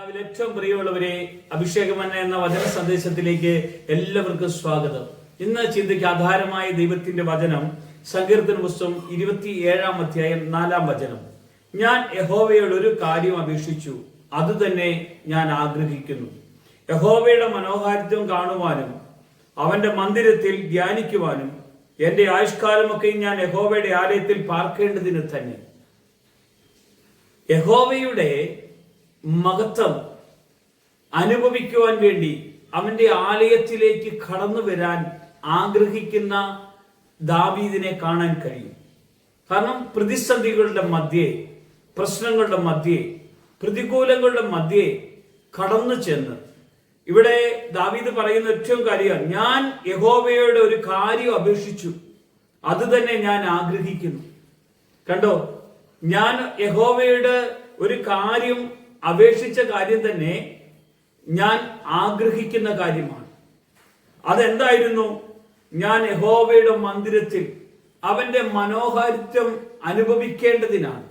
കർത്താവിൽ ഏറ്റവും പ്രിയമുള്ളവരെ, അഭിഷേകമന്ന എന്ന വചന സന്ദേശത്തിലേക്ക് എല്ലാവർക്കും സ്വാഗതം. ഇന്ന് ചിന്തയ്ക്ക് ആധാരമായ ദൈവത്തിന്റെ വചനം സങ്കീർത്തന പുസ്തകം 27-ാം അധ്യായം 4-ാം വചനം. ഞാൻ യഹോവയോട് ഒരു കാര്യം അപേക്ഷിച്ചു, അത് തന്നെ ഞാൻ ആഗ്രഹിക്കുന്നു. യഹോവയുടെ മനോഹാരിത്വം കാണുവാനും അവന്റെ മന്ദിരത്തിൽ ധ്യാനിക്കുവാനും എന്റെ ആയുഷ്കാലമൊക്കെ ഞാൻ യഹോവയുടെ ആലയത്തിൽ പാർക്കേണ്ടതിന് തന്നെ. യഹോവയുടെ മഹത്വം അനുഭവിക്കുവാൻ വേണ്ടി അവന്റെ ആലയത്തിലേക്ക് കടന്നു വരാൻ ആഗ്രഹിക്കുന്ന ദാവീദിനെ കാണാൻ കഴിയും. കാരണം പ്രതിസന്ധികളുടെ മധ്യേ, പ്രശ്നങ്ങളുടെ മധ്യേ, പ്രതികൂലങ്ങളുടെ മധ്യേ കടന്നു ചെന്ന് ഇവിടെ ദാവീദ് പറയുന്ന ഏറ്റവും കാര്യമാണ്, ഞാൻ യഹോവയോട് ഒരു കാര്യം അപേക്ഷിച്ചു, അത് തന്നെ ഞാൻ ആഗ്രഹിക്കുന്നു. കണ്ടോ, ഞാൻ യഹോവയുടെ ഒരു കാര്യം അപേക്ഷിച്ച കാര്യം തന്നെ ഞാൻ ആഗ്രഹിക്കുന്ന കാര്യമാണ്. അതെന്തായിരുന്നു? ഞാൻ യഹോവയുടെ മന്ദിരത്തിൽ അവന്റെ മനോഹാരിത്വം അനുഭവിക്കേണ്ടതിനാണ്,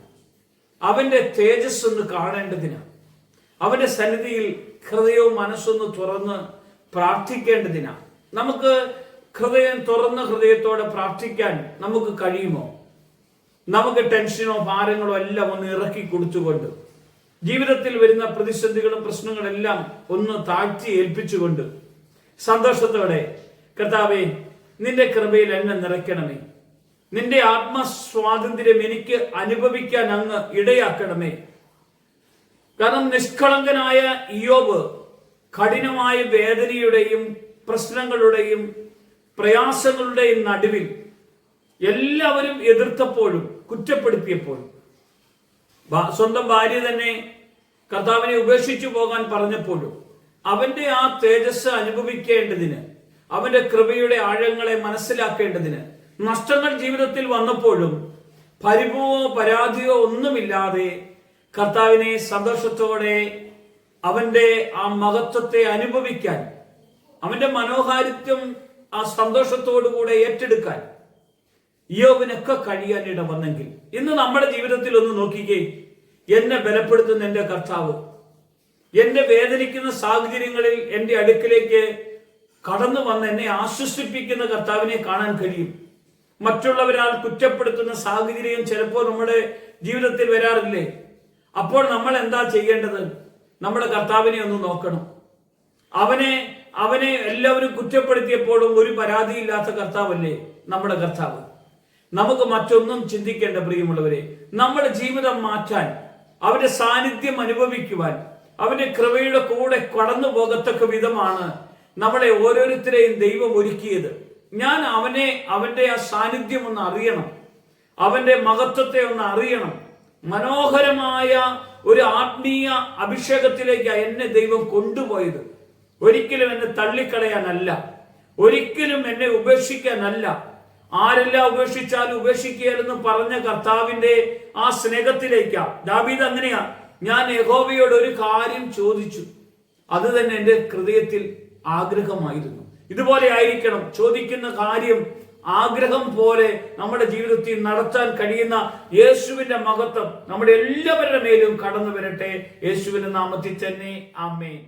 അവന്റെ തേജസ് ഒന്ന് കാണേണ്ടതിനാണ്, അവന്റെ സന്നിധിയിൽ ഹൃദയവും മനസ്സൊന്ന് തുറന്ന് പ്രാർത്ഥിക്കേണ്ടതിനാണ്. നമുക്ക് ഹൃദയം തുറന്ന ഹൃദയത്തോടെ പ്രാർത്ഥിക്കാൻ നമുക്ക് കഴിയുമോ? നമുക്ക് ടെൻഷനോ ഭാരങ്ങളോ എല്ലാം ഒന്ന് ഇറക്കി കൊടുത്തുകൊണ്ട്, ജീവിതത്തിൽ വരുന്ന പ്രതിസന്ധികളും പ്രശ്നങ്ങളെല്ലാം ഒന്ന് താഴ്ത്തി ഏൽപ്പിച്ചുകൊണ്ട് സന്തോഷത്തോടെ, കർത്താവേ, നിന്റെ കൃപയിൽ എന്നെ നിറയ്ക്കണമേ, നിന്റെ ആത്മസ്വാതന്ത്ര്യം എനിക്ക് അനുഭവിക്കാൻ അങ്ങ് ഇടയാക്കണമേ. കാരണം നിഷ്കളങ്കനായ ഇയ്യോബ് കഠിനമായ വേദനയുടെയും പ്രശ്നങ്ങളുടെയും പ്രയാസങ്ങളുടെയും നടുവിൽ എല്ലാവരും എതിർത്തപ്പോഴും കുറ്റപ്പെടുത്തിയപ്പോഴും സ്വന്തം ഭാര്യ തന്നെ കർത്താവിനെ ഉപേക്ഷിച്ചു പോകാൻ പറഞ്ഞപ്പോഴും അവന്റെ ആ തേജസ് അനുഭവിക്കേണ്ടതിന്, അവന്റെ കൃപയുടെ ആഴങ്ങളെ മനസ്സിലാക്കേണ്ടതിന്, നഷ്ടങ്ങൾ ജീവിതത്തിൽ വന്നപ്പോഴും പരിഭവമോ പരാതിയോ ഒന്നുമില്ലാതെ കർത്താവിനെ സന്തോഷത്തോടെ അവന്റെ ആ മഹത്വത്തെ അനുഭവിക്കാൻ, അവന്റെ മനോഹാരിത്വം ആ സന്തോഷത്തോടുകൂടെ ഏറ്റെടുക്കാൻ ഇയ്യോബിനൊക്കെ കഴിയാൻ ഇട വന്നെങ്കിൽ, ഇന്ന് നമ്മുടെ ജീവിതത്തിൽ ഒന്ന് നോക്കിക്കേ. എന്നെ ബലപ്പെടുത്തുന്ന എന്റെ കർത്താവ്, എന്റെ വേദനിക്കുന്ന സാഹചര്യങ്ങളിൽ എന്റെ അടുക്കിലേക്ക് കടന്നു വന്ന് എന്നെ ആശ്വസിപ്പിക്കുന്ന കർത്താവിനെ കാണാൻ കഴിയും. മറ്റുള്ളവരാൽ കുറ്റപ്പെടുത്തുന്ന സാഹചര്യം ചിലപ്പോൾ നമ്മുടെ ജീവിതത്തിൽ വരാറില്ലേ? അപ്പോൾ നമ്മൾ എന്താ ചെയ്യേണ്ടത്? നമ്മുടെ കർത്താവിനെ ഒന്ന് നോക്കണം. അവനെ എല്ലാവരും കുറ്റപ്പെടുത്തിയപ്പോഴും ഒരു പരാതിയില്ലാത്ത കർത്താവല്ലേ നമ്മുടെ കർത്താവ്. നമുക്ക് മറ്റൊന്നും ചിന്തിക്കേണ്ട പ്രിയമുള്ളവരെ. നമ്മുടെ ജീവിതം മാറ്റാൻ, അവന്റെ സാന്നിധ്യം അനുഭവിക്കുവാൻ, അവന്റെ കൃപയുടെ കൂടെ കടന്നു പോകത്തക്ക വിധമാണ് നമ്മളെ ഓരോരുത്തരെയും ദൈവം ഒരുക്കിയത്. ഞാൻ അവന്റെ ആ സാന്നിധ്യം ഒന്ന് അറിയണം, അവന്റെ മഹത്വത്തെ ഒന്ന് അറിയണം. മനോഹരമായ ഒരു ആത്മീയ അഭിഷേകത്തിലേക്ക് എന്നെ ദൈവം കൊണ്ടുപോയത്. ഒരിക്കലും എന്നെ തള്ളിക്കളയാനല്ല, ഒരിക്കലും എന്നെ ഉപേക്ഷിക്കാനല്ല. ആരെല്ലാം ഉപേക്ഷിച്ചാലും ഉപേക്ഷിക്കുകയെന്ന് പറഞ്ഞ കർത്താവിന്റെ ആ സ്നേഹത്തിലേക്കാ. ദാവീദ് അങ്ങനെയാ, ഞാൻ യഹോവയോട് ഒരു കാര്യം ചോദിച്ചു, അത് തന്നെ എന്റെ ഹൃദയത്തിൽ ആഗ്രഹമായിരുന്നു. ഇതുപോലെ ആയിരിക്കണം ചോദിക്കുന്ന കാര്യം ആഗ്രഹം പോലെ നമ്മുടെ ജീവിതത്തിൽ നടത്താൻ കഴിയുന്ന യേശുവിന്റെ മഹത്വം നമ്മുടെ എല്ലാവരുടെ മേലും കടന്നു വരട്ടെ. യേശുവിന്റെ നാമത്തിൽ തന്നെ ആമേൻ.